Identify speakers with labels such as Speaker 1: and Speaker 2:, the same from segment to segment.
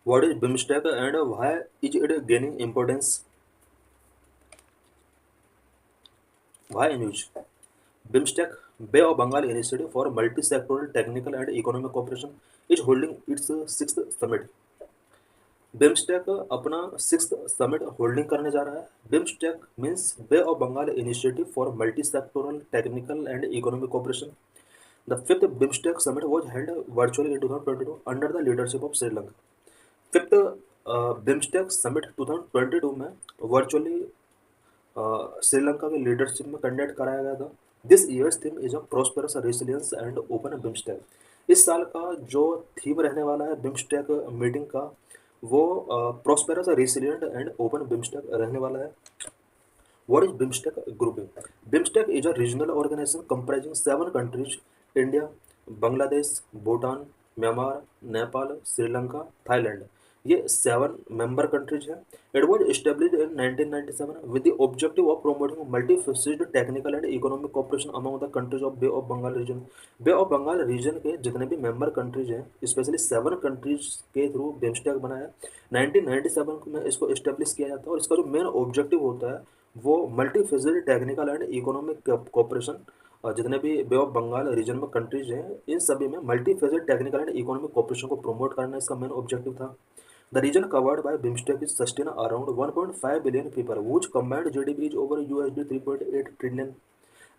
Speaker 1: What is BIMSTEC and why is it gaining importance? Why in use? BIMSTEC, Bay of Bengal Initiative for Multi-Sectoral Technical and Economic Cooperation, is holding its sixth summit. BIMSTEC अपना sixth summit holding करने जा रहा है. BIMSTEC means Bay of Bengal initiative for multi sectoral technical and economic cooperation. The fifth BIMSTEC summit was held virtually in 2022 under the leadership of Sri Lanka. Fifth BIMSTEC summit 2022 में virtually Sri Lanka के leadership में conduct कराया गया था. This years theme is a prosperous resilience and open BIMSTEC. इस साल का जो थीम रहने वाला है बिम्स्टेक मीटिंग का वो prosperous resilient and open BIMSTEC रहने वाला है. What is BIMSTEC grouping? BIMSTEC is a regional organization comprising 7 countries: India, Bangladesh, Bhutan, Myanmar, Nepal, Sri Lanka, Thailand. ये 7 member countries हैं. It was established in 1997 with the objective of promoting multi-faceted technical and economic cooperation among the countries of Bay of Bengal region. Bay of Bengal region के जितने भी member countries हैं, especially 7 countries के through BIMSTEC बना है. 1997 में इसको establish किया जाता है और इसका जो main objective होता है वो multi phased technical and economic cooperation. जितने भी बे ऑफ बंगाल रीजन में कंट्रीज हैं इन सभी में multi phased technical and economic cooperation को प्रमोट करना इसका मेन ऑब्जेक्टिव था. The region covered by BIMSTEC is sustain around 1.5 billion people which combined GDP is over USD 3.8 trillion.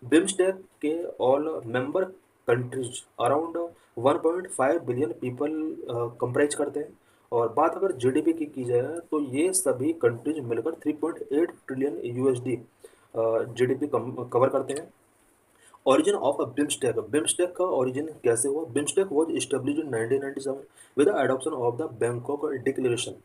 Speaker 1: BIMSTEC के all member countries around 1.5 billion people comprise करते हैं. और बात अगर जीडीपी की जाए तो ये सभी कंट्रीज मिलकर 3.8 ट्रिलियन यूएसडी जीडीपी कवर करते हैं. Origin of BIMSTEC. बिम्स्टेक का ओरिजिन कैसे हुआ? BIMSTEC was establish in 1997 with the adoption of the Bangkok declaration.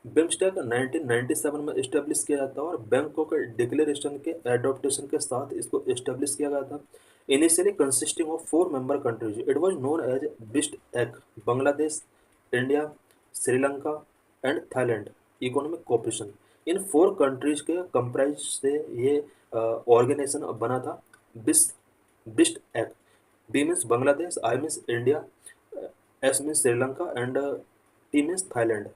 Speaker 1: BIMSTEC 1997 में इस्टेब्लिश किया जाता है और बैंकॉक डिक्लेरेशन के एडॉप्टेशन के साथ इसको इस्टेब्लिश किया गया था. Initially consisting of 4 member countries, it was known as BISTEC. Bangladesh, India, Sri Lanka and Thailand economic cooperation. इन 4 कंट्रीज के कंप्राइज से ये ऑर्गेनाइजेशन बना था. बिस बिस्ट एक्ट. B means Bangladesh, I means India, S means Sri Lanka and T means Thailand.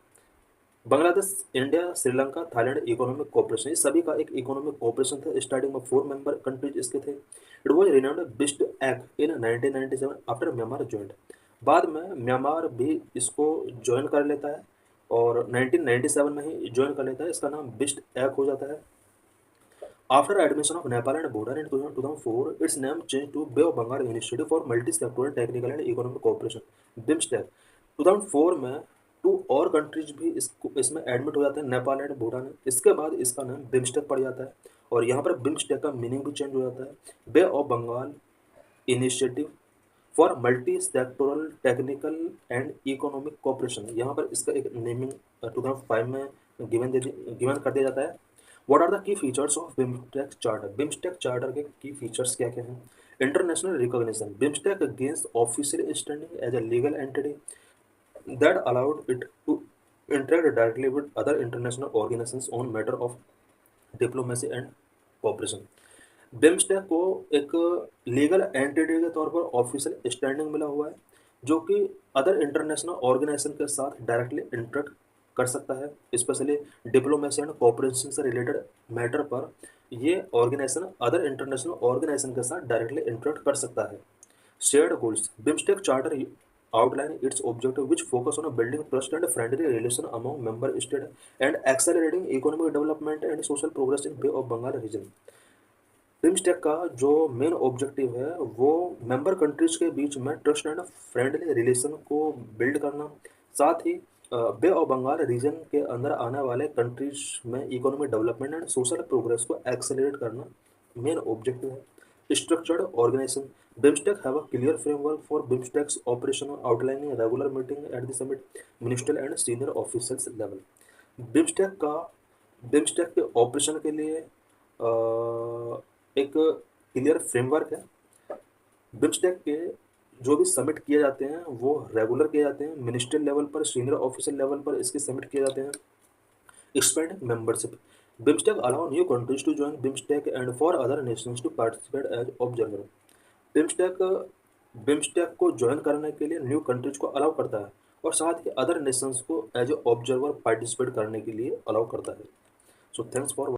Speaker 1: Bangladesh, India, Sri Lanka, Thailand economic cooperation ये सभी का एक इकोनॉमिक कोऑपरेशन था. स्टार्टिंग में 4 member कंट्रीज इसके थे. इट वॉज रिनाउंड बिस्ट एक्ट इन 1997 आफ्टर म्यांमार ज्वाइंट. बाद में म्यांमार भी इसको ज्वाइन कर लेता है और 1997 में ही ज्वाइन कर लेता है. इसका नाम बिस्ट एक्ट हो जाता है. After admission of Nepal and Bhutan in 2004, its name changed to Bay of Bengal Initiative for Multi-Sectoral Technical and Economic Cooperation, BIMSTEC. 2004 में 2 और कंट्रीज भी इसमें एडमिट हो जाते हैं, नेपाल एंड भूटान. इसके बाद इसका नाम बिम्स्टेक पड़ जाता है और यहाँ पर बिम्स्टेक का मीनिंग भी चेंज हो जाता है. Bay of Bengal initiative for multi sectoral technical and economic cooperation. यहाँ पर इसका एक नेमिंग 2005 में गिवन कर दिया जाता है. What are the key features of BIMSTEC Charter? BIMSTEC Charter के key features क्या क्या हैं? International recognition. BIMSTEC gains official standing as a legal entity that allowed it to interact directly with other international organizations on matter of diplomacy and cooperation. BIMSTEC को एक legal entity के तौर पर official standing मिला हुआ है जो कि अदर इंटरनेशनल ऑर्गेनाइजेशन के साथ डायरेक्टली इंटरेक्ट कर सकता है. स्पेशली डिप्लोमेसी एंड कोऑपरेशन से रिलेटेड मैटर पर ये ऑर्गेनाइजेशन अदर इंटरनेशनल ऑर्गेनाइजेशन के साथ डायरेक्टली इंटरेक्ट कर सकता है. Shared goals. BIMSTEC charter outline its objective which focus on building trust and friendly relation among member states and accelerating economic development and social progress in Bay of Bengal region. BIMSTEC का जो main objective है वो member countries के बीच में trust and friendly relation को build करना, साथ ही बे ऑफ बंगाल रीजन के अंदर आने वाले कंट्रीज में economic development and social progress को एक्सेलरेट करना मेन ऑब्जेक्टिव है. Structured organization. BIMSTEC have a clear framework for BIMSTEC's operation outlining regular meeting at the summit ministerial and senior officers level. BIMSTEC का BIMSTEC के operation के लिए एक clear framework है. BIMSTEC के जो भी समिट किए जाते हैं वो रेगुलर किए जाते हैं, मिनिस्ट्रियल लेवल पर, सीनियर ऑफिसर लेवल पर इसके समिट किए जाते हैं. Expand membership. BIMSTEC allow new countries to join BIMSTEC and for other nations to participate as observer. BIMSTEC BIMSTEC को ज्वाइन करने के लिए न्यू कंट्रीज को अलाउ करता है और साथ ही अदर नेशंस को एज ए ऑब्जर्वर पार्टिसिपेट करने के लिए अलाउ करता है। So thanks for